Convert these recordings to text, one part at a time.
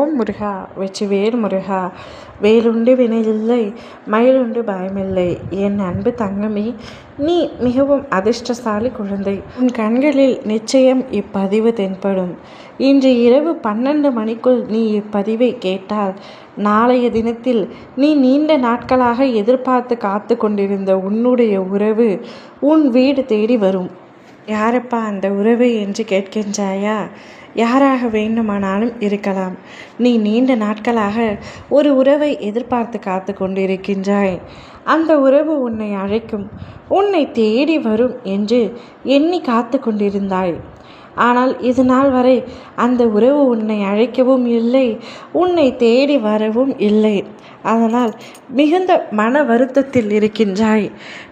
ஓம் முருகா வெற்றிவேல் முருகா. வேலுண்டு வினையில்லை, மயிலுண்டு பயமில்லை. என் அன்பு தங்கமே, நீ மிகவும் அதிர்ஷ்டசாலி குழந்தை. உன் கண்களில் நிச்சயம் இப்பதிவு தென்படும். இன்று இரவு 12 மணிக்குள் நீ இப்பதிவை கேட்டால், நாளைய தினத்தில் நீ நீண்ட நாட்களாக எதிர்பார்த்து காத்து கொண்டிருந்த உன்னுடைய உறவு உன் வீடு தேடி வரும். யாரப்பா அந்த உறவு என்று கேட்கின்றாயா? யாராக வேண்டுமானாலும் இருக்கலாம். நீ நீண்ட நாட்களாக ஒரு உறவை எதிர்பார்த்து காத்து கொண்டிருக்கின்றாய். அந்த உறவு உன்னை அழைக்கும், உன்னை தேடி வரும் என்று எண்ணி காத்து கொண்டிருந்தாய். ஆனால் இது நாள் வரை அந்த உறவு உன்னை அழைக்கவும் இல்லை, உன்னை தேடி வரவும் இல்லை. அதனால் மிகுந்த மன வருத்தத்தில் இருக்கின்றாய்.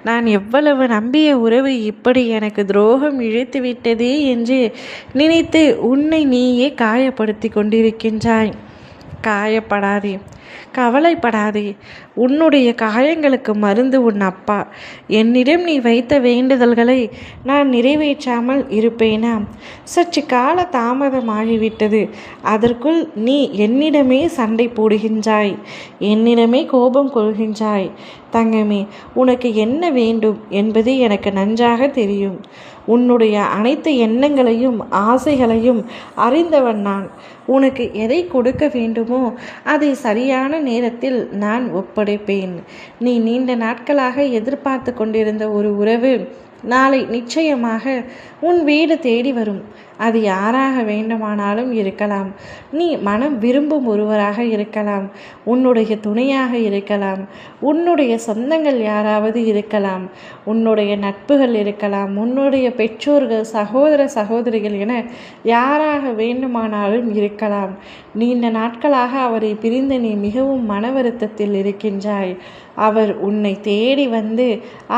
நான் எவ்வளவு நம்பிய உறவு இப்படி எனக்கு துரோகம் இழைத்து விட்டதே என்று நினைத்து உன்னை நீயே காயப்படுத்தி கொண்டிருக்கின்றாய். காயப்படாதே, கவலைப்படாதே. உன்னுடைய காயங்களுக்கு மருந்து உன் அப்பா. என்னிடம் நீ வைத்த வேண்டுதல்களை நான் நிறைவேற்றாமல் இருப்பேனா? சற்று கால தாமதமாகிவிட்டது. அதற்குள் நீ என்னிடமே சண்டை போடுகின்றாய், என்னிடமே கோபம் கொள்கின்றாய். தங்கமே, உனக்கு என்ன வேண்டும் என்பது எனக்கு நன்றாக தெரியும். உன்னுடைய அனைத்து எண்ணங்களையும் ஆசைகளையும் அறிந்தவன் நான். உனக்கு எதை கொடுக்க வேண்டுமோ அதை சரியான நேரத்தில் நான் ஒப்படைப்பேன். நீ நீண்ட நாட்களாக எதிர்பார்த்து கொண்டிருந்த ஒரு உறவு நாளை நிச்சயமாக உன் வீடு தேடி வரும். அது யாராக வேண்டுமானாலும் இருக்கலாம். நீ மனம் விரும்பும் ஒருவராக இருக்கலாம், உன்னுடைய துணையாக இருக்கலாம், உன்னுடைய சொந்தங்கள் யாராவது இருக்கலாம், உன்னுடைய நட்புகள் இருக்கலாம், உன்னுடைய பெற்றோர்கள், சகோதர சகோதரிகள் என யாராக வேண்டுமானாலும் இருக்கலாம். நீண்ட நாட்களாக அவரை பிரிந்து நீ மிகவும் மன வருத்தத்தில் இருக்கின்றாய். அவர் உன்னை தேடி வந்து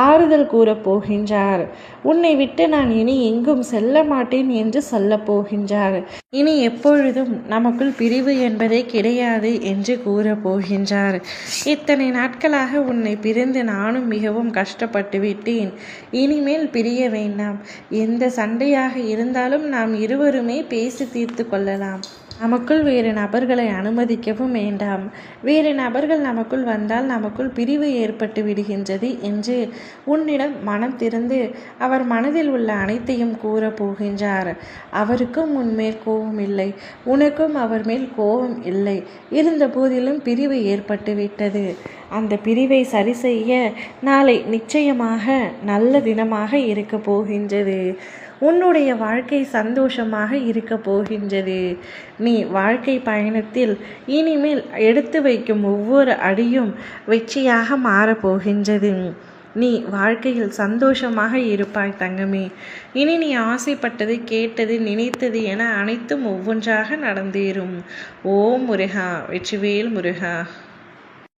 ஆறுதல் கூறப் போகின்றார். உன்னை விட்டு நான் இனி எங்கும் செல்ல மாட்டேன் என்று சொல்லப் போகின்றார். இனி எப்பொழுதும் நமக்குள் பிரிவு என்பதே கிடையாது என்று கூறப் போகின்றார். இத்தனை நாட்களாக உன்னை பிரிந்து நானும் மிகவும் கஷ்டப்பட்டு விட்டேன். இனிமேல் பிரிய வேண்டாம். எந்த சண்டையாக இருந்தாலும் நாம் இருவருமே பேசி தீர்த்து கொள்ளலாம். நமக்குள் வேறு நபர்களை அனுமதிக்கவும் வேண்டாம். வேறு நபர்கள் நமக்குள் வந்தால் நமக்குள் பிரிவு ஏற்பட்டு விடுகின்றது என்று உன்னிடம் மனம் திறந்து அவர் மனதில் உள்ள அனைத்தையும் கூற போகின்றார். அவருக்கும் உன்மேல் கோபம் இல்லை, உனக்கும் அவர் மேல் கோபம் இல்லை. இருந்த போதிலும் பிரிவு ஏற்பட்டு விட்டது. அந்த பிரிவை சரி செய்ய நாளை நிச்சயமாக நல்ல தினமாக இருக்க போகின்றது. உன்னுடைய வாழ்க்கை சந்தோஷமாக இருக்க போகின்றது. நீ வாழ்க்கை பயணத்தில் இனிமேல் எடுத்து வைக்கும் ஒவ்வொரு அடியும் வெற்றியாக மாறப்போகின்றது. நீ வாழ்க்கையில் சந்தோஷமாக இருப்பாய் தங்கமே. இனி நீ ஆசைப்பட்டது, கேட்டது, நினைத்தது என அனைத்தும் ஒவ்வொன்றாக நடந்தேறும். ஓம் முருகா வெற்றிவேல் முருகா.